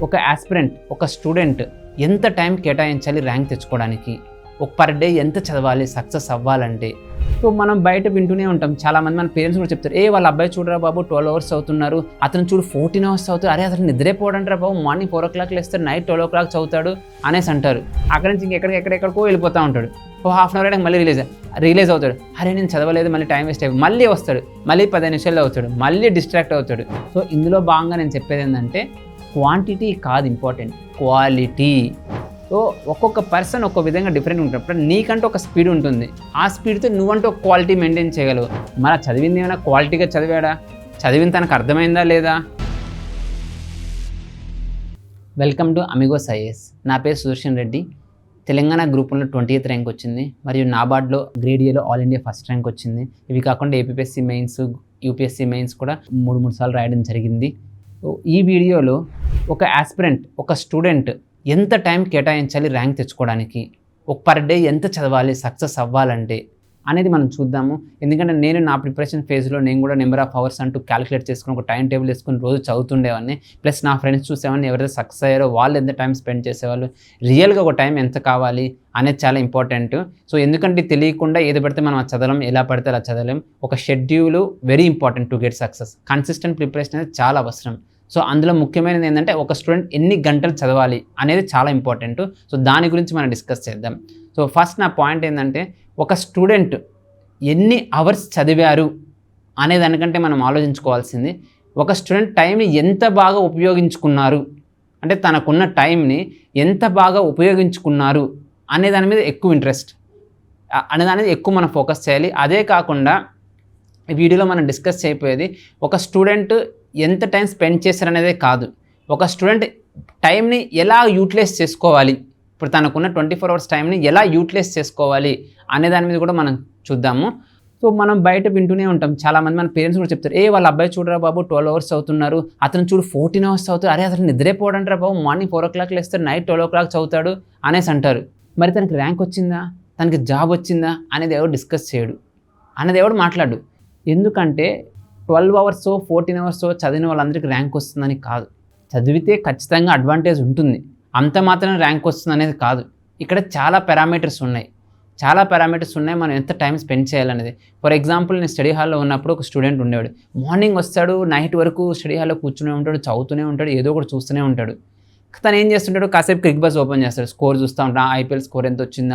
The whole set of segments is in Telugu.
ఒక ఆస్పిరెంట్, ఒక స్టూడెంట్ ఎంత టైం కేటాయించాలి ర్యాంక్ తెచ్చుకోవడానికి, ఒక పర్ డే ఎంత చదవాలి సక్సెస్ అవ్వాలంటే. సో మనం బయట వింటూనే ఉంటాం, చాలామంది మన పేరెంట్స్ కూడా చెప్తారు, వాళ్ళ అబ్బాయి చూడరా బాబు 12 అవర్స్ అవుతున్నారు, అతను చూడు 14 అవర్స్ అవుతారు, అరే అతను నిద్రపోవడంటారా బాబు, మార్నింగ్ 4 o'clock లేస్తాడు, నైట్ 12 o'clock చదువుతాడు అనేసి అంటారు. అక్కడి నుంచి ఎక్కడికో వెళ్ళిపోతూ ఉంటాడు. హాఫ్ అన్ అవర్ అయినా మళ్ళీ రిలీజ్ అవుతాడు, అరే నేను చదవలేదు, మళ్ళీ టైం వేస్ట్ అయిపోయి మళ్ళీ వస్తాడు, మళ్ళీ 15 నిమిషాల్లో అవుతాడు, మళ్ళీ డిస్ట్రాక్ట్ అవుతాడు. సో ఇందులో భాగంగా నేను చెప్పేది ఏంటంటే క్వాంటిటీ కాదు ఇంపార్టెంట్, క్వాలిటీ. సో ఒక్కొక్క పర్సన్ ఒక్కొక్క విధంగా డిఫరెంట్ ఉంటుంది. నీకంటూ ఒక స్పీడ్ ఉంటుంది, ఆ స్పీడ్తో నువ్వంటూ ఒక క్వాలిటీ మెయింటైన్ చేయగలవు. మన చదివింది ఏమైనా క్వాలిటీగా చదివాడా, చదివిన తనకు అర్థమైందా లేదా? Welcome to Amigos IAS. నా పేరు సుదర్శన్ రెడ్డి. తెలంగాణ గ్రూప్ 1లో 20th ర్యాంక్ వచ్చింది, మరియు నాబార్డ్లో గ్రేడ్ ఏలో ఆల్ ఇండియా ఫస్ట్ ర్యాంక్ వచ్చింది. ఇవి కాకుండా ఏపీఎస్సీ మెయిన్స్, యూపీఎస్సీ మెయిన్స్ కూడా 3 సార్లు రాయడం జరిగింది. ఈ వీడియోలో ఒక ఆస్పిరెంట్, ఒక స్టూడెంట్ ఎంత టైం కేటాయించాలి ర్యాంక్ తెచ్చుకోవడానికి, ఒక పర్ డే ఎంత చదవాలి సక్సెస్ అవ్వాలంటే అనేది మనం చూద్దాము. ఎందుకంటే నేను నా ప్రిపరేషన్ ఫేజ్లో నేను కూడా నెంబర్ ఆఫ్ అవర్స్ అంటూ క్యాలిక్యులేట్ చేసుకుని ఒక టైం టేబుల్ వేసుకుని రోజు చదువుతుండేవాడిని. ప్లస్ నా ఫ్రెండ్స్ చూసేవాడిని, ఎవరైతే సక్సెస్ అయ్యారో వాళ్ళు ఎంత టైం స్పెండ్ చేసేవాళ్ళు, రియల్గా ఒక టైం ఎంత కావాలి అనేది చాలా ఇంపార్టెంట్. సో ఎందుకంటే తెలియకుండా ఏది పడితే మనం చదవలేం, ఎలా పడితే అలా చదవలేం. ఒక schedule very important to get success. Consistent preparation అనేది చాలా అవసరం. సో అందులో ముఖ్యమైనది ఏంటంటే ఒక స్టూడెంట్ ఎన్ని గంటలు చదవాలి అనేది చాలా ఇంపార్టెంట్. సో దాని గురించి మనం డిస్కస్ చేద్దాం. సో ఫస్ట్ నా పాయింట్ ఏంటంటే ఒక స్టూడెంట్ ఎన్ని అవర్స్ చదివారు అనే దానికంటే మనం ఆలోచించుకోవాల్సింది ఒక స్టూడెంట్ టైంని ఎంత బాగా ఉపయోగించుకున్నారు, అంటే తనకున్న టైంని ఎంత బాగా ఉపయోగించుకున్నారు అనే దాని మీద ఎక్కువ ఇంట్రెస్ట్ అనే దాని మీద ఎక్కువ మనం ఫోకస్ చేయాలి. అదే కాకుండా ఈ వీడియోలో మనం డిస్కస్ చేయబోయేది ఒక స్టూడెంట్ ఎంత టైం స్పెండ్ చేశారనేదే కాదు, ఒక స్టూడెంట్ టైంని ఎలా యూటిలైజ్ చేసుకోవాలి, ఇప్పుడు తనకున్న 24 hours టైంని ఎలా యూటిలైజ్ చేసుకోవాలి అనే దాని మీద కూడా మనం చూద్దాము. సో మనం బయట వింటూనే ఉంటాం, చాలామంది మన పేరెంట్స్ కూడా చెప్తారు, వాళ్ళ అబ్బాయి చూడరా బాబు 12 hours అవుతున్నారు, అతను చూడు 14 hours అవుతారు, అరే అతను నిద్రపోవడంటారా బాబు, మార్నింగ్ 4 o'clock లేస్తాడు, నైట్ 12 o'clock చదువుతాడు అనేసి అంటారు. మరి తనకి ర్యాంక్ వచ్చిందా, తనకి జాబ్ వచ్చిందా అనేది ఎవరు డిస్కస్ చేయడు, అనేది ఎవరు మాట్లాడు. ఎందుకంటే 12 hours 14 hours చదివిన వాళ్ళందరికీ ర్యాంక్ వస్తుందని కాదు, చదివితే ఖచ్చితంగా అడ్వాంటేజ్ ఉంటుంది, అంత మాత్రం ర్యాంక్ వస్తుంది అనేది కాదు. ఇక్కడ చాలా పారామీటర్స్ ఉన్నాయి, మనం ఎంత టైం స్పెండ్ చేయాలనేది. ఫర్ ఎగ్జాంపుల్ నేను స్టడీ హాల్లో ఉన్నప్పుడు ఒక స్టూడెంట్ ఉండేవాడు, మార్నింగ్ వస్తాడు, నైట్ వరకు స్టడీ హాల్లో కూర్చునే ఉంటాడు, చదువుతూనే ఉంటాడు, ఏదో ఒకటి చూస్తూనే ఉంటాడు. తను ఏం చేస్తుంటాడు, కాసేపు క్రిక్ బస్ ఓపెన్ చేస్తాడు, స్కోర్ చూస్తూ ఉంటాడు, ఐపీఎల్ స్కోర్ ఎంత వచ్చింది,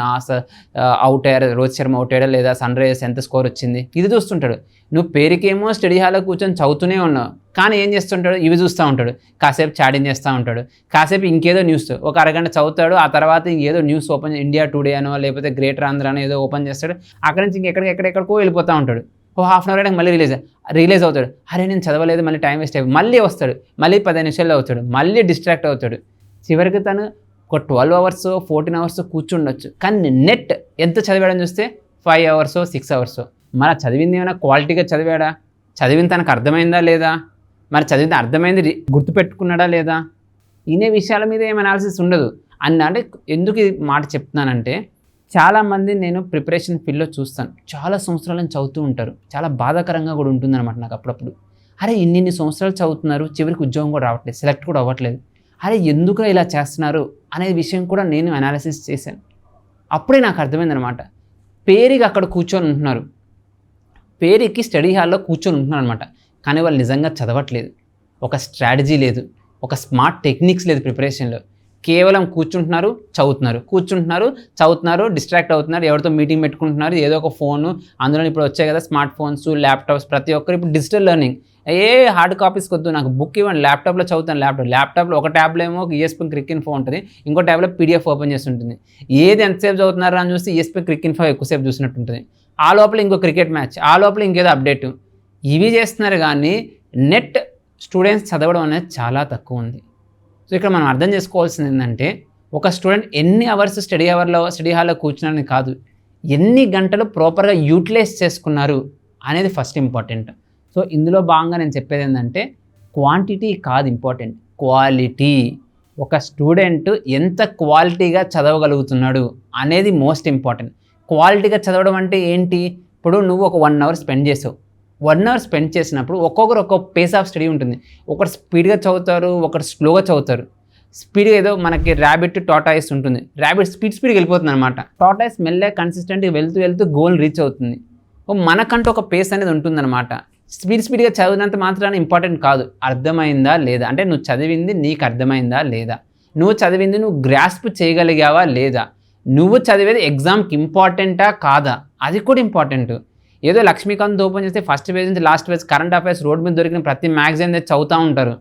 అవుట్ అయ్యారు, రోహిత్ శర్మ అవుట్ అయ్యాడా లేదా, సన్ రైజర్స్ ఎంత స్కోర్ వచ్చింది, ఇది చూస్తుంటాడు. నువ్వు పేరుకేమో స్టడీ హాల్లో కూర్చొని చదువుతూనే ఉన్నావు, కానీ ఏం చేస్తుంటాడు, ఇవి చూస్తూ ఉంటాడు, కాసేపు చాటింగ్ చేస్తూ ఉంటాడు, కాసేపు ఇంకేదో న్యూస్ ఒక అరగంట చదువుతాడు, ఆ తర్వాత ఇంకేదో న్యూస్ ఓపెన్ ఇండియా టుడే అనో లేకపోతే గ్రేటర్ ఆంధ్ర అనో ఏదో ఓపెన్ చేస్తాడు, అక్కడి నుంచి ఎక్కడికో వెళ్ళిపోతూ ఉంటాడు. హాఫ్ అన్ అవర్ అయినా మళ్ళీ రిలీజ్ అవుతాడు, అరే నేను చదవలేదు, మళ్ళీ టైం వేస్ట్ అయిపోయి మళ్ళీ వస్తాడు, మళ్ళీ 15 నిమిషాల్లో అవుతాడు, మళ్ళీ డిస్ట్రాక్ట్ అవుతాడు. చివరికి తను ఒక 12 hours 14 hours కూర్చుండొచ్చు, కానీ నెట్ ఎంత చదివాడని చూస్తే 5 hours 6 hours. మరి చదివింది ఏమైనా క్వాలిటీగా చదివాడా, చదివిన తనకు అర్థమైందా లేదా, మరి చదివింది అర్థమైంది గుర్తుపెట్టుకున్నాడా లేదా, ఇనే విషయాల మీద ఏం అనాలిసిస్ ఉండదు. అంటే ఎందుకు ఈ మాట చెప్తున్నానంటే చాలామంది నేను ప్రిపరేషన్ ఫీల్డ్లో చూస్తాను, చాలా సంవత్సరాలను చదువుతూ ఉంటారు, చాలా బాధాకరంగా కూడా ఉంటుందన్నమాట నాకు అప్పుడప్పుడు. అరే ఇన్ని సంవత్సరాలు చదువుతున్నారు, చివరికి ఉద్యోగం కూడా రావట్లేదు, సెలెక్ట్ కూడా అవ్వట్లేదు, అరే ఎందుకు ఇలా చేస్తున్నారు అనే విషయం కూడా నేను అనాలిసిస్ చేశాను. అప్పుడే నాకు అర్థమైందనమాట, పేరుకి అక్కడ కూర్చొని ఉంటున్నారు, పేరుకి స్టడీ హాల్లో కూర్చొని ఉంటున్నారు అనమాట, కానీ వాళ్ళు నిజంగా చదవట్లేదు, ఒక స్ట్రాటజీ లేదు, ఒక స్మార్ట్ టెక్నిక్స్ లేదు ప్రిపరేషన్లో. కేవలం కూర్చుంటున్నారు, చదువుతున్నారు, డిస్ట్రాక్ట్ అవుతున్నారు, ఎవరితో మీటింగ్ పెట్టుకుంటున్నారు, ఏదో ఒక ఫోను, అందులో ఇప్పుడు వచ్చాయి కదా స్మార్ట్ ఫోన్స్, ల్యాప్టాప్స్, ప్రతి ఒక్కరు ఇప్పుడు డిజిటల్ లెర్నింగ్. హార్డ్ కాపీస్కి వద్దు, నాకు బుక్ ఇవ్వండి, ల్యాప్టాప్లో చదువుతాను. ల్యాప్టాప్లో ఒక ట్యాబ్లో ఏమో ఈఎస్పిఎన్ క్రిక్ ఇన్ఫో ఉంటుంది, ఇంకో ట్యాబ్లో పీడిఎఫ్ ఓపెన్ చేసి ఉంటుంది. ఏది ఎంతసేపు చదువుతున్నారా అని చూస్తే ఈఎస్పిఎన్ క్రిక్ ఇన్ఫో ఎక్కువసేపు చూసినట్టు ఉంటుంది, ఆ లోపల ఇంకో క్రికెట్ మ్యాచ్, ఆ లోపల ఇంకేదో అప్డేట్, ఇవి చేస్తున్నారు. కానీ నెట్ స్టూడెంట్స్ చదవడం అనేది చాలా తక్కువ ఉంది. సో ఇక్కడ మనం అర్థం చేసుకోవాల్సింది ఏంటంటే ఒక స్టూడెంట్ ఎన్ని అవర్స్ స్టడీ హాల్లో కూర్చున్నారని కాదు, ఎన్ని గంటలు ప్రాపర్గా యూటిలైజ్ చేసుకున్నారు అనేది ఫస్ట్ ఇంపార్టెంట్. సో ఇందులో భాగంగా నేను చెప్పేది ఏంటంటే క్వాంటిటీ కాదు ఇంపార్టెంట్, క్వాలిటీ. ఒక స్టూడెంట్ ఎంత క్వాలిటీగా చదవగలుగుతున్నాడు అనేది మోస్ట్ ఇంపార్టెంట్. క్వాలిటీగా చదవడం అంటే ఏంటి, ఇప్పుడు నువ్వు ఒక 1 hour స్పెండ్ చేసావు, 1 hour స్పెండ్ చేసినప్పుడు ఒక్కొక్కరు ఒక్కొక్క పేస్ ఆఫ్ స్టడీ ఉంటుంది. ఒకరు స్పీడ్గా చదువుతారు, ఒకరు స్లోగా చదువుతారు. స్పీడ్గా ఏదో మనకి ర్యాబిట్ టాటాయిస్ ఉంటుంది, ర్యాబిట్ స్పీడ్గా వెళ్ళిపోతుంది అనమాట. టాటాయిస్ మెల్లగా కన్సిస్టెంట్గా వెళ్తూ గోల్ రీచ్ అవుతుంది. మనకంటూ ఒక పేస్ అనేది ఉంటుందన్నమాట. స్పీడ్గా చదివినంత మాత్రాన ఇంపార్టెంట్ కాదు, అర్థమైందా లేదా, అంటే నువ్వు చదివింది నీకు అర్థమైందా లేదా, నువ్వు చదివింది నువ్వు గ్రాస్ప్ చేయగలిగావా లేదా, నువ్వు చదివేది ఎగ్జామ్కి ఇంపార్టెంటా కాదా, అది కూడా ఇంపార్టెంట్. ఏదో లక్ష్మీకాంత్ ఓపెన్ చేస్తే ఫస్ట్ పేజ్ నుంచి last page current affairs road మీద దొరికిన ప్రతి మ్యాగజైన్ చదువుతూ ఉంటారు.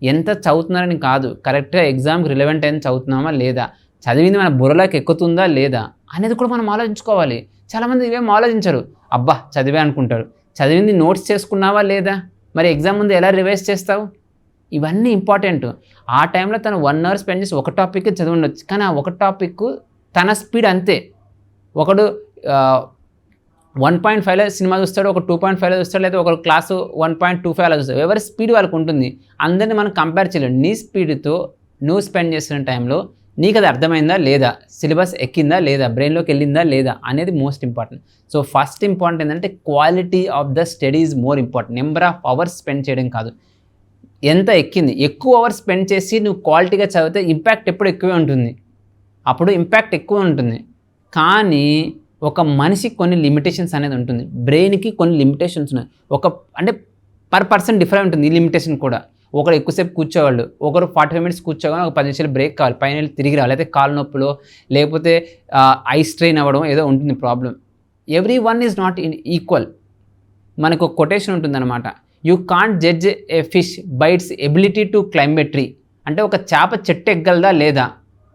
ఎంత చదువుతున్నారని కాదు, కరెక్ట్గా ఎగ్జామ్కి రిలవెంట్ అయిన చదువుతున్నామా లేదా, చదివింది మన బుర్రలోకి ఎక్కుతుందా లేదా అనేది కూడా మనం ఆలోచించుకోవాలి. చాలామంది ఇవేం ఆలోచించరు, అబ్బా చదివే అనుకుంటారు. చదివింది నోట్స్ చేసుకున్నావా లేదా, మరి ఎగ్జామ్ ముందు ఎలా రివైజ్ చేస్తావు, ఇవన్నీ ఇంపార్టెంట్. ఆ టైంలో తను 1 hour స్పెండ్ చేసి ఒక టాపిక్ చదివి ఉండొచ్చు, కానీ ఆ ఒక టాపిక్ తన స్పీడ్ అంతే. ఒకడు 1.5లో సినిమా చూస్తాడు, ఒక 2.5లో చూస్తాడు, లేదా ఒక క్లాసు 1.25 చూస్తాడు. ఎవరి స్పీడ్ వాళ్ళకు ఉంటుంది. అందరినీ మనం కంపేర్ చేయలేం. నీ స్పీడ్తో నువ్వు స్పెండ్ చేసిన టైంలో నీకు అది అర్థమైందా లేదా, సిలబస్ ఎక్కిందా లేదా, బ్రెయిన్లోకి వెళ్ళిందా లేదా అనేది most important. So first important ఏంటంటే quality of the study is more important. Number of hours spend చేయడం కాదు, ఎంత ఎక్కింది. ఎక్కువ అవర్స్ స్పెండ్ చేసి నువ్వు క్వాలిటీగా చదివితే ఇంపాక్ట్ ఎప్పుడు ఎక్కువే ఉంటుంది, అప్పుడు ఇంపాక్ట్ ఎక్కువ ఉంటుంది. కానీ ఒక మనిషికి కొన్ని లిమిటేషన్స్ అనేది ఉంటుంది, బ్రెయిన్కి కొన్ని లిమిటేషన్స్ ఉన్నాయి. అంటే పర్ పర్సన్ డిఫరెంట్ ఉంటుంది ఈ లిమిటేషన్ కూడా. ఒకరు ఎక్కువసేపు కూర్చోవాళ్ళు, ఒకరు 45 minutes కూర్చోగానే ఒక 10 నిమిషాలు బ్రేక్ కావాలి, పైన వెళ్ళి తిరిగి రావాలి, లేకపోతే కాలు నొప్పులో లేకపోతే ఐ స్ట్రెయిన్ అవ్వడం ఏదో ఉంటుంది problem. Every one is not equal. మనకు ఒక కొటేషన్ ఉంటుందన్నమాట, you can't judge A fish by it's ability to climb a tree. అంటే ఒక చేప చెట్టు ఎక్కగలదా లేదా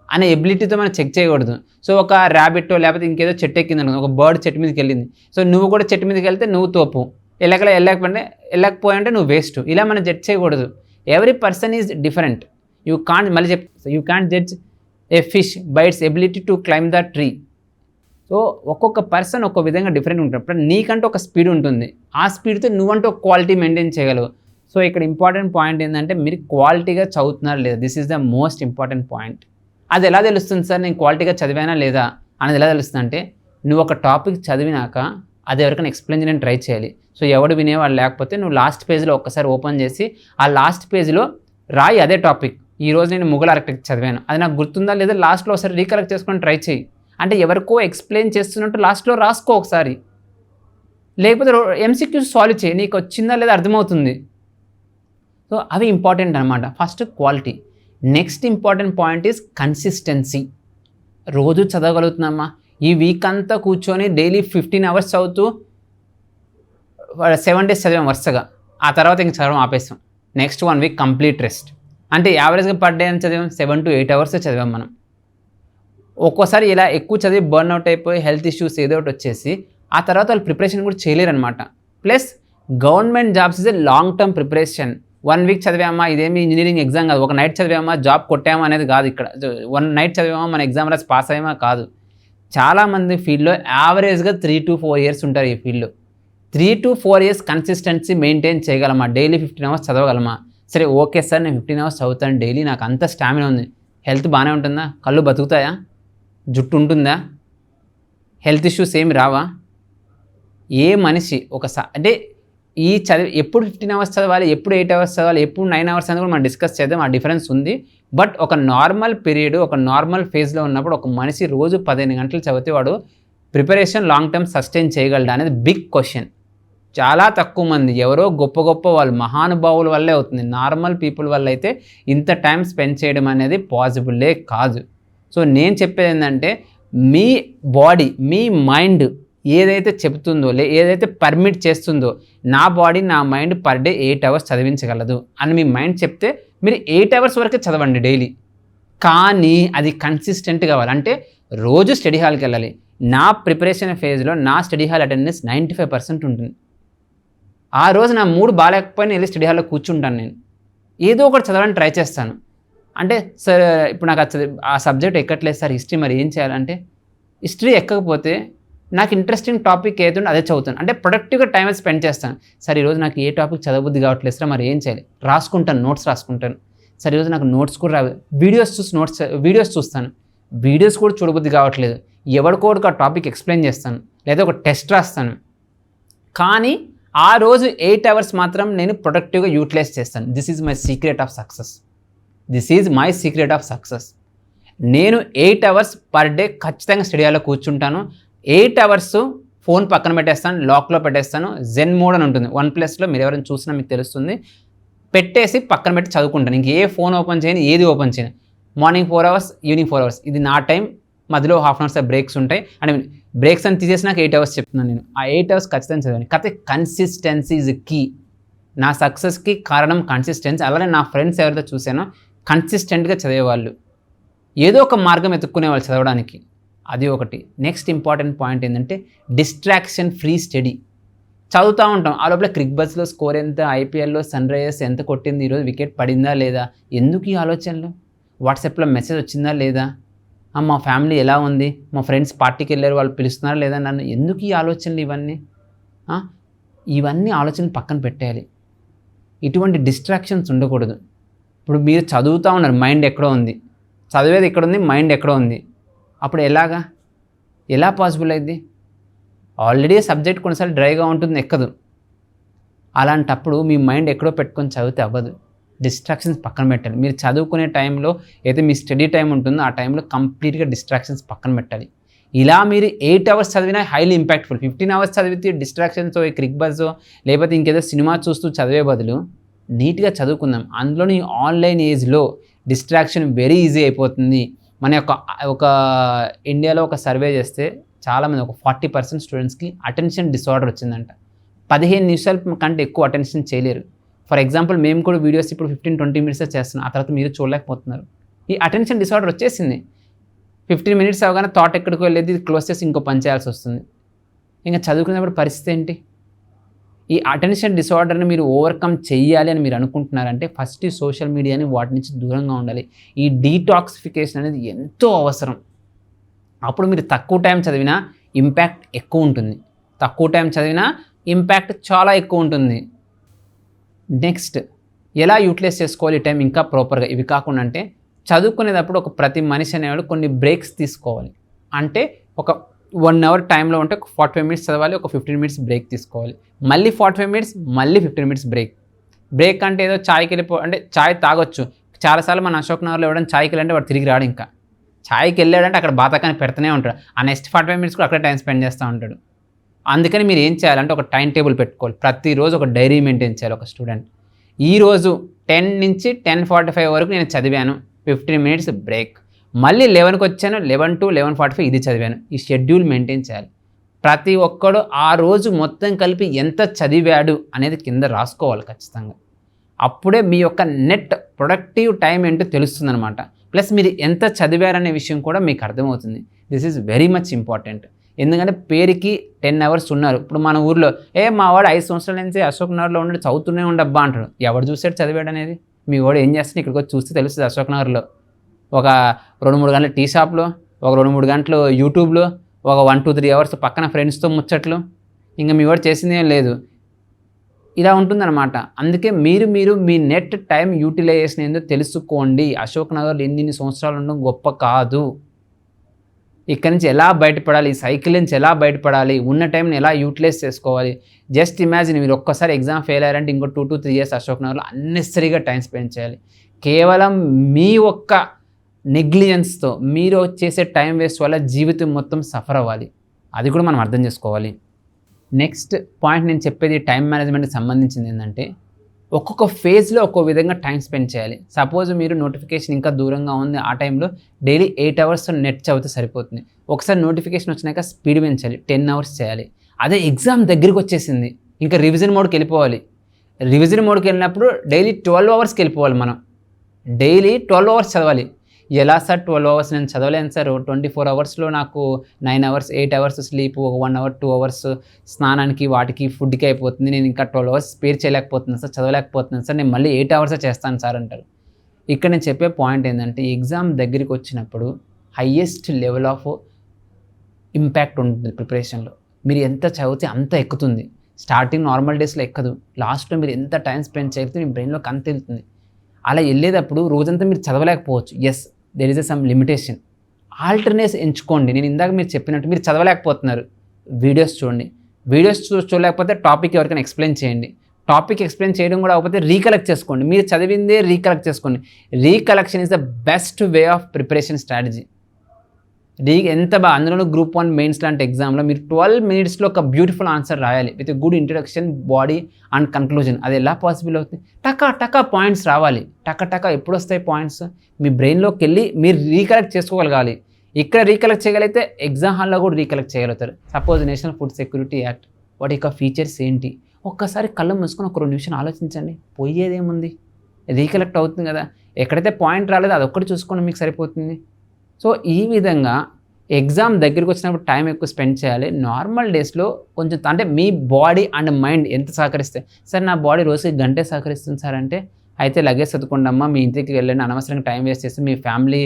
అనే ఎబిలిటీతో మనం చెక్ చేయకూడదు. సో ఒక ర్యాబిట్ లేకపోతే ఇంకేదో చెట్టు ఎక్కింది అనుకో, ఒక బర్డ్ చెట్టు మీదకి వెళ్ళింది, సో నువ్వు కూడా చెట్టు మీదకి వెళ్తే నువ్వు తోపు, వెళ్ళకపోయంటే నువ్వు వేస్ట్. ఇలా మనం జడ్జ్ చేయకూడదు. Every person is different. You can't judge A fish by it's ability to climb the tree. So ఒక్కొక్క పర్సన్ ఒక్కొక్క విధంగా డిఫరెంట్ ఉంటారు. ఇప్పుడు నీకంటూ ఒక స్పీడ్ ఉంటుంది, ఆ స్పీడ్తో నువ్వంటూ ఒక క్వాలిటీ మెయింటైన్ చేయగలవు. సో ఇక్కడ ఇంపార్టెంట్ పాయింట్ ఏంటంటే మీరు క్వాలిటీగా చదువుతున్నారు లేదా, this is the most important point. అది ఎలా తెలుస్తుంది సార్ నేను క్వాలిటీగా చదివానా లేదా అనేది ఎలా తెలుస్తుంది అంటే, నువ్వు ఒక టాపిక్ చదివినాక అది ఎవరికైనా ఎక్స్ప్లెయిన్ చేయడానికి ట్రై చేయాలి. సో ఎవడు వినేవాళ్ళు లేకపోతే నువ్వు లాస్ట్ పేజ్లో ఒక్కసారి ఓపెన్ చేసి ఆ లాస్ట్ పేజ్లో రాయి అదే టాపిక్. ఈరోజు నేను ముఘల్ ఆర్కిటెక్చర్ చదివాను, అది నాకు గుర్తుందా లేదా లాస్ట్లో ఒకసారి రీకలెక్ట్ చేసుకొని ట్రై చేయి. అంటే ఎవరికో ఎక్స్ప్లెయిన్ చేస్తున్నట్టు లాస్ట్లో రాసుకో ఒకసారి, లేకపోతే MCQs సాల్వ్ చేయి, నీకు వచ్చిందా లేదా అర్థమవుతుంది. సో అవి ఇంపార్టెంట్ అనమాట. First quality. Next important point is consistency. రోజు చదవగలుగుతున్నామా, ఈ వీక్ అంతా కూర్చొని డైలీ 15 hours చదువుతూ 7 days చదివాం వరుసగా, ఆ తర్వాత ఇంక చదవడం ఆపేస్తాం. Next 1 week complete rest. అంటే యావరేజ్గా పర్ డే అని చదివాం 7 to 8 hours చదివాం మనం. ఒక్కోసారి ఇలా ఎక్కువ చదివి బర్న్అవుట్ అయిపోయి హెల్త్ ఇష్యూస్ ఏదో ఒకటి వచ్చేసి ఆ తర్వాత వాళ్ళు ప్రిపరేషన్ కూడా చేయలేరు అనమాట. Plus government jobs is a long term preparation. 1 week చదివామా, ఇదేమి ఇంజనీరింగ్ ఎగ్జామ్ కాదు, ఒక నైట్ చదివామా జాబ్ కొట్టామా అనేది కాదు. ఇక్కడ 1 night చదివామా మన ఎగ్జామ్ రాసి పాస్ అయ్యామా కాదు. చాలామంది ఫీల్డ్లో యావరేజ్గా 3 to 4 years ఉంటారు. ఈ ఫీల్డ్లో 3 to 4 years కన్సిస్టెన్సీ మెయింటైన్ చేయగలమా, డైలీ 15 hours చదవగలమా. సరే ఓకే సార్ నేను 15 hours చదువుతాను డైలీ, నాకు అంత స్టామినా ఉంది, హెల్త్ బాగానే ఉంటుందా, కళ్ళు బతుకుతాయా, జుట్టు ఉంటుందా, హెల్త్ ఇష్యూస్ ఏమి రావా. ఏ మనిషి అంటే ఈ చదివి ఎప్పుడు 15 hours చదవాలి, ఎప్పుడు 8 hours చదవాలి, ఎప్పుడు 9 hours అనేది కూడా మనం డిస్కస్ చేద్దాం, ఆ డిఫరెన్స్ ఉంది. బట్ ఒక నార్మల్ పీరియడ్, ఒక నార్మల్ ఫేజ్లో ఉన్నప్పుడు ఒక మనిషి రోజు 15 గంటలు చదివితే వాడు ప్రిపరేషన్ లాంగ్ టర్మ్ సస్టైన్ చేయగలడా అనేది బిగ్ క్వశ్చన్. చాలా తక్కువ మంది, ఎవరో గొప్ప గొప్ప వాళ్ళు మహానుభావుల వల్లే అవుతుంది. నార్మల్ పీపుల్ వల్ల అయితే ఇంత టైం స్పెండ్ చేయడం అనేది పాసిబుల్లే కాదు. సో నేను చెప్పేది ఏంటంటే మీ బాడీ, మీ మైండ్ ఏదైతే చెప్తుందో ఏదైతే పర్మిట్ చేస్తుందో, నా బాడీ నా మైండ్ పర్ డే 8 hours చదివించగలదు అని మీ మైండ్ చెప్తే మీరు 8 hours వరకే చదవండి డైలీ. కానీ అది కన్సిస్టెంట్ కావాలి. అంటే రోజు స్టడీ హాల్కి వెళ్ళాలి. నా ప్రిపరేషన్ ఫేజ్లో నా స్టడీ హాల్ అటెండెన్స్ 95% ఉంటుంది. ఆ రోజు నా మూడ్ బాగాలేకపోయినా వెళ్ళి స్టడీ హాల్లో కూర్చుంటాను. నేను ఏదో ఒకటి చదవడానికి ట్రై చేస్తాను. అంటే సార్ ఇప్పుడు నాకు ఆ సబ్జెక్ట్ ఎక్కట్లేదు సార్, హిస్టరీ మరి ఏం చేయాలంటే, హిస్టరీ ఎక్కకపోతే నాకు ఇంట్రెస్టింగ్ టాపిక్ ఏదో అదే చదువుతాను. అంటే ప్రొడక్టివ్గా టైం స్పెండ్ చేస్తాను. సార్ ఈరోజు నాకు ఏ టాపిక్ చదవబుద్ధి కావట్లేదు సార్, మరి ఏం చేయాలి, రాసుకుంటాను, నోట్స్ రాసుకుంటాను. సార్ ఈరోజు నాకు నోట్స్ కూడా రావు, వీడియోస్ చూస్తాను, వీడియోస్ కూడా చూడబుద్ధి కావట్లేదు, ఎవరికోడికి ఆ టాపిక్ ఎక్స్ప్లెయిన్ చేస్తాను, లేదా ఒక టెస్ట్ రాస్తాను. కానీ ఆ రోజు 8 hours మాత్రం నేను ప్రొడక్టివ్గా యూటిలైజ్ చేస్తాను. This is my secret of success. This is my secret of success. నేను 8 అవర్స్ పర్ డే ఖచ్చితంగా స్టడీ హాల్లో కూర్చుంటాను. 8 అవర్స్ ఫోన్ పక్కన పెట్టేస్తాను, లాక్లో పెట్టేస్తాను. జెన్ మోడ్ అని ఉంటుంది, OnePlusలో మీరు ఎవరైనా చూసినా మీకు తెలుస్తుంది. పెట్టేసి పక్కన పెట్టి చదువుకుంటాను. ఇంక ఏ ఫోన్ ఓపెన్ చేయను, ఏది ఓపెన్ చేయను. మార్నింగ్ 4 అవర్స్, ఈవినింగ్ 4 అవర్స్, ఇది నా టైం. మధ్యలో హాఫ్ అన్ అవర్స్ బ్రేక్స్ ఉంటాయి. అండ్ బ్రేక్స్ అని తీసేసి నాకు 8 అవర్స్ చెప్తున్నాను నేను. ఆ 8 అవర్స్ ఖచ్చితంగా చదివాను. కాకపోతే కన్సిస్టెన్సీ ఈజ్ కీ. నా సక్సెస్కి కారణం కన్సిస్టెన్సీ. అలానే నా ఫ్రెండ్స్ ఎవరైతే చూసానో కన్సిస్టెంట్గా చదివేవాళ్ళు, ఏదో ఒక మార్గం ఎత్తుక్కునేవాళ్ళు చదవడానికి. అది ఒకటి. నెక్స్ట్ ఇంపార్టెంట్ పాయింట్ ఏంటంటే డిస్ట్రాక్షన్ ఫ్రీ స్టడీ. చదువుతూ ఉంటాం, ఆ లోపల క్రిక్బజ్లో స్కోర్ ఎంత, ఐపీఎల్లో సన్ రైజర్స్ ఎంత కొట్టింది, ఈరోజు వికెట్ పడిందా లేదా, ఎందుకు ఈ ఆలోచనలు, వాట్సాప్లో మెసేజ్ వచ్చిందా లేదా, మా ఫ్యామిలీ ఎలా ఉంది, మా ఫ్రెండ్స్ పార్టీకి వెళ్ళారు వాళ్ళు పిలుస్తున్నారా లేదా నన్ను, ఎందుకు ఈ ఆలోచనలు ఇవన్నీ ఆలోచనలు పక్కన పెట్టేయాలి. ఇటువంటి డిస్ట్రాక్షన్స్ ఉండకూడదు. ఇప్పుడు మీరు చదువుతూ ఉన్నారు, మైండ్ ఎక్కడో ఉంది, చదివేది ఎక్కడ ఉంది, మైండ్ ఎక్కడో ఉంది. అప్పుడు ఎలా పాసిబుల్ అయింది? ఆల్రెడీ సబ్జెక్ట్ కొన్నిసార్లు డ్రైగా ఉంటుంది, ఎక్కదు. అలాంటప్పుడు మీ మైండ్ ఎక్కడో పెట్టుకొని చదివితే అవ్వదు. డిస్ట్రాక్షన్స్ పక్కన పెట్టాలి. మీరు చదువుకునే టైంలో అయితే మీ స్టడీ టైం ఉంటుందో ఆ టైంలో కంప్లీట్గా డిస్ట్రాక్షన్స్ పక్కన పెట్టాలి. ఇలా మీరు 8 అవర్స్ చదివినా హైలీ ఇంపాక్ట్ఫుల్. 15 అవర్స్ చదివితే డిస్ట్రాక్షన్స్, క్రిక్బజ్జో లేకపోతే ఇంకేదో సినిమా చూస్తూ చదివే బదులు నీట్గా చదువుకుందాం. అందులోని ఆన్లైన్ ఏజ్లో డిస్ట్రాక్షన్ వెరీ ఈజీ అయిపోతుంది. మన ఒక ఇండియాలో ఒక సర్వే చేస్తే చాలామంది, ఒక 40% స్టూడెంట్స్కి అటెన్షన్ డిసార్డర్ వచ్చిందంట. 15 నిమిషాల కంటే ఎక్కువ అటెన్షన్ చేయలేరు. ఫర్ ఎగ్జాంపుల్ మేము కూడా వీడియోస్ ఇప్పుడు 15-20 మినిట్స్ చేస్తున్నాం, ఆ తర్వాత మీరు చూడలేకపోతున్నారు. ఈ అటెన్షన్ డిసార్డర్ వచ్చేసింది. 15 మినిట్స్ అవగానే థాట్ ఎక్కడికి వెళ్ళేది, క్లోజ్ చేసి ఇంకో పని చేయాల్సి వస్తుంది. ఇంకా చదువుకునేప్పుడు పరిస్థితి ఏంటి? ఈ అటెన్షన్ డిసార్డర్ని మీరు ఓవర్కమ్ చెయ్యాలి అని మీరు అనుకుంటున్నారంటే ఫస్ట్ ఈ సోషల్ మీడియాని వాటి నుంచి దూరంగా ఉండాలి. ఈ డీటాక్సిఫికేషన్ అనేది ఎంతో అవసరం. అప్పుడు మీరు తక్కువ టైం చదివినా ఇంపాక్ట్ ఎక్కువ ఉంటుంది, తక్కువ టైం చదివినా ఇంపాక్ట్ చాలా ఎక్కువ ఉంటుంది. నెక్స్ట్, ఎలా యూటిలైజ్ చేసుకోవాలి టైం ఇంకా ప్రాపర్గా? ఇవి కాకుండా అంటే చదువుకునేటప్పుడు ప్రతి మనిషి అనేవాడు కొన్ని బ్రేక్స్ తీసుకోవాలి. అంటే ఒక 1 అవర్ టైంలో ఉంటే 45 మినిట్స్ చదవాలి, ఒక 15 మినిట్స్ బ్రేక్ తీసుకోవాలి, మళ్ళీ 45 మినిట్స్, మళ్ళీ 15 మినిట్స్ బ్రేక్ అంటే ఏదో ఛాయ్కి అంటే ఛాయ్ తాగొచ్చు. చాలాసార్లు మన అశోక్ నగర్లో ఎవడైనా ఛాయ్కి వెళ్ళంటే వాడు తిరిగి రాడు. ఇంకా ఛాయ్కి వెళ్ళాడంటే అక్కడ బాతకాన్ని పెడుతూనే ఉంటాడు. ఆ నెక్స్ట్ 45 మినిట్స్ కూడా అక్కడే టైం స్పెండ్ చేస్తూ ఉంటాడు. అందుకని మీరు ఏం చేయాలంటే ఒక టైం టేబుల్ పెట్టుకోవాలి. ప్రతిరోజు ఒక డైరీ మెయింటైన్ చేయాలి ఒక స్టూడెంట్. ఈరోజు 10 నుంచి 10:45 వరకు నేను చదివాను, 15 మినిట్స్ బ్రేక్, మళ్ళీ 11కి వచ్చాను, 11 to 11:45 ఇది చదివాను. ఈ షెడ్యూల్ మెయింటైన్ చేయాలి. ప్రతి ఒక్కడు ఆ రోజు మొత్తం కలిపి ఎంత చదివాడు అనేది కింద రాసుకోవాలి ఖచ్చితంగా. అప్పుడే మీ యొక్క నెట్ ప్రొడక్టివ్ టైం ఏంటో తెలుస్తుందన్నమాట. ప్లస్ మీరు ఎంత చదివారనే విషయం కూడా మీకు అర్థమవుతుంది. This is very much important. ఎందుకంటే పేరుకి 10 అవర్స్ ఉన్నారు. ఇప్పుడు మన ఊర్లో మా వాడు 5 సంవత్సరాల నుంచి అశోక్ నగర్లో ఉన్నాడు, చదువుతూనే ఉండబ్బా అంటాడు. ఎవడు చూసాడు చదివాడు అనేది? మీ వాడు ఏం చేస్తాడు ఇక్కడికి వచ్చి చూస్తే తెలుస్తుంది. అశోక్ నగర్లో ఒక 2-3 గంటలు టీ షాప్లో, ఒక 2-3 గంటలు యూట్యూబ్లో, ఒక 1-2-3 అవర్స్ పక్కన ఫ్రెండ్స్తో ముచ్చట్లు, ఇంకా మీ వాడు చేసింది ఏం లేదు. ఇలా ఉంటుందన్నమాట. అందుకే మీరు మీ నెట్ టైం యూటిలైజేషన్ ఏందో తెలుసుకోండి. అశోక్ నగర్లో ఎన్ని సంవత్సరాలు ఉండడం గొప్ప కాదు. ఇక్కడి నుంచి ఎలా బయటపడాలి, ఈ సైకిల్ నుంచి ఎలా బయటపడాలి, ఉన్న టైంని ఎలా యూటిలైజ్ చేసుకోవాలి. జస్ట్ ఇమాజిన్, మీరు ఒక్కసారి ఎగ్జామ్ ఫెయిల్ అయ్యారంటే ఇంకో 2 to 3 years అశోక్ నగర్లో అన్నెసరీగా టైం స్పెండ్ చేయాలి. కేవలం మీ ఒక్క నెగ్లిజెన్స్తో మీరు చేసే టైం వేస్ట్ వల్ల జీవితం మొత్తం సఫర్ అవ్వాలి. అది కూడా మనం అర్థం చేసుకోవాలి. నెక్స్ట్ పాయింట్ నేను చెప్పేది టైం మేనేజ్మెంట్కి సంబంధించింది ఏంటంటే, ఒక్కొక్క ఫేజ్లో ఒక్కో విధంగా టైం స్పెండ్ చేయాలి. సపోజ్ మీరు నోటిఫికేషన్ ఇంకా దూరంగా ఉంది, ఆ టైంలో డైలీ 8 అవర్స్ నెట్ చదివితే సరిపోతుంది. ఒకసారి నోటిఫికేషన్ వచ్చినాక స్పీడ్ పెంచాలి, 10 అవర్స్ చేయాలి. అదే ఎగ్జామ్ దగ్గరికి వచ్చేసింది, ఇంకా రివిజన్ మోడ్కి వెళ్ళిపోవాలి. రివిజన్ మోడ్కి వెళ్ళినప్పుడు డైలీ 12 అవర్స్కి వెళ్ళిపోవాలి. మనం డైలీ 12 అవర్స్ చదవాలి. ఎలా సార్ 12 అవర్స్ నేను చదవలేను సార్, 24 అవర్స్లో నాకు 9 అవర్స్ 8 అవర్స్ స్లీప్, ఒక 1 అవర్ 2 అవర్స్ స్నానానికి వాటికి ఫుడ్కి అయిపోతుంది, నేను ఇంకా 12 అవర్స్ స్పేర్ చేయలేకపోతున్నాను సార్, చదవలేకపోతున్నాను సార్, నేను మళ్ళీ 8 అవర్సే చేస్తాను సార్ అంటారు. ఇక్కడ నేను చెప్పే పాయింట్ ఏంటంటే, ఎగ్జామ్ దగ్గరికి వచ్చినప్పుడు హయ్యెస్ట్ లెవెల్ ఆఫ్ ఇంపాక్ట్ ఉంటుంది ప్రిపరేషన్లో. మీరు ఎంత చదివితే అంత ఎక్కుతుంది. స్టార్టింగ్ నార్మల్ డేస్లో ఎక్కదు, లాస్ట్లో మీరు ఎంత టైం స్పెండ్ చేస్తే మీ బ్రెయిన్లోకి అంత వెళ్తుంది. అలా వెళ్ళేటప్పుడు రోజంతా మీరు చదవలేకపోవచ్చు. Yes, there is some limitation. Alternates ఎంచుకోండి. నేను ఇందాక మీరు చెప్పినట్టు మీరు చదవలేకపోతున్నారు, వీడియోస్ చూడండి. వీడియోస్ చూడలేకపోతే టాపిక్ ఎవరికైనా ఎక్స్ప్లెయిన్ చేయండి. టాపిక్ ఎక్స్ప్లెయిన్ చేయడం కూడా అవ్వకపోతే రీకలెక్ట్ చేసుకోండి. మీరు చదివిందే రీకలెక్ట్ చేసుకోండి. Recollection is the best way of preparation strategy. ఎంత బాగా, అందులోనూ గ్రూప్ 1 మెయిన్స్ లాంటి ఎగ్జామ్లో మీరు 12 minutesలో ఒక బ్యూటిఫుల్ ఆన్సర్ రాయాలి with good introduction, body and conclusion. అది ఎలా పాసిబుల్ అవుతుంది? టకా పాయింట్స్ రావాలి. టకా ఎప్పుడు వస్తాయి పాయింట్స్? మీ బ్రెయిన్లోకి వెళ్ళి మీరు రీకలెక్ట్ చేసుకోగలగాలి. ఇక్కడ రీకలెక్ట్ చేయగలిగితే ఎగ్జామ్ హాల్లో కూడా రీకలెక్ట్ చేయగలుగుతారు. Suppose national food security act, వాటి యొక్క ఫీచర్స్ ఏంటి? ఒక్కసారి కళ్ళు మూసుకొని ఒక 2 నిమిషాలు ఆలోచించండి. పోయేదేముంది? రీకలెక్ట్ అవుతుంది కదా. ఎక్కడైతే పాయింట్ రాలేదో అదొక్కటి చూసుకోండి, మీకు సరిపోతుంది. సో ఈ విధంగా ఎగ్జామ్ దగ్గరికి వచ్చినప్పుడు టైం ఎక్కువ స్పెండ్ చేయాలి. నార్మల్ డేస్లో కొంచెం, అంటే మీ బాడీ అండ్ మైండ్ ఎంత సహకరిస్తాయి. సార్ నా బాడీ రోజుకి గంటే సహకరిస్తుంది సార్ అంటే, అయితే లగేజ్ చదువుకోండి అమ్మా, మీ ఇంటికి వెళ్ళండి, అనవసరంగా టైం వేస్ట్ చేస్తే మీ ఫ్యామిలీ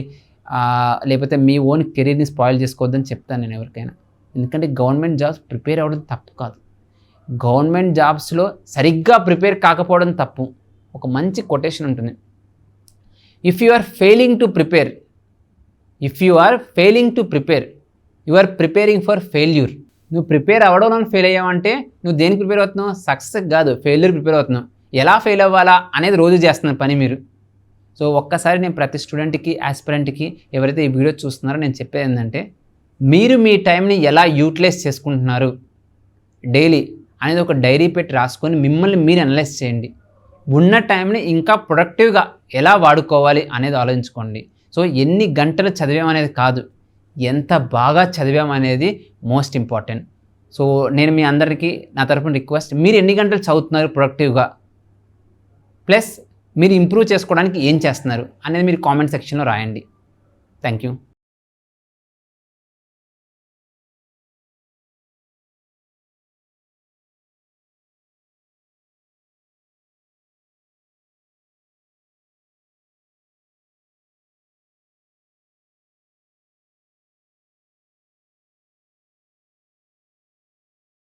లేకపోతే మీ ఓన్ కెరీర్ని స్పాయిల్ చేసుకోవద్దని చెప్తాను నేను ఎవరికైనా. ఎందుకంటే గవర్నమెంట్ జాబ్స్ ప్రిపేర్ అవ్వడం తప్పు కాదు, గవర్నమెంట్ జాబ్స్లో సరిగ్గా ప్రిపేర్ కాకపోవడం తప్పు. ఒక మంచి కొటేషన్ ఉంటుంది, if you are failing to prepare you are preparing for failure. నువ్వు ప్రిపేర్ అవ్వడం ఫెయిల్ అయ్యావంటే నువ్వు దేనికి ప్రిపేర్ అవుతున్నావు? సక్సెస్ కాదు, ఫెయిల్యూర్ ప్రిపేర్ అవుతున్నావు. ఎలా ఫెయిల్ అవ్వాలా అనేది రోజు చేస్తున్నారు పని మీరు. సో ఒక్కసారి నేను ప్రతి స్టూడెంట్కి, ఆస్పిరెంట్కి, ఎవరైతే ఈ వీడియో చూస్తున్నారో నేను చెప్పేది ఏంటంటే, మీరు మీ టైంని ఎలా యూటిలైజ్ చేసుకుంటున్నారు డైలీ అనేది ఒక డైరీ పెట్టి రాసుకొని మిమ్మల్ని మీరు అనలైజ్ చేయండి. ఉన్న టైంని ఇంకా ప్రొడక్టివ్గా ఎలా వాడుకోవాలి అనేది ఆలోచించుకోండి. సో ఎన్ని గంటలు చదివామనేది కాదు, ఎంత బాగా చదివామనేది మోస్ట్ ఇంపార్టెంట్. సో నేను మీ అందరికీ నా తరపున రిక్వెస్ట్, మీరు ఎన్ని గంటలు చదువుతున్నారు ప్రొడక్టివ్గా, ప్లస్ మీరు ఇంప్రూవ్ చేసుకోవడానికి ఏం చేస్తున్నారు అనేది మీరు కామెంట్ సెక్షన్లో రాయండి. Thank you.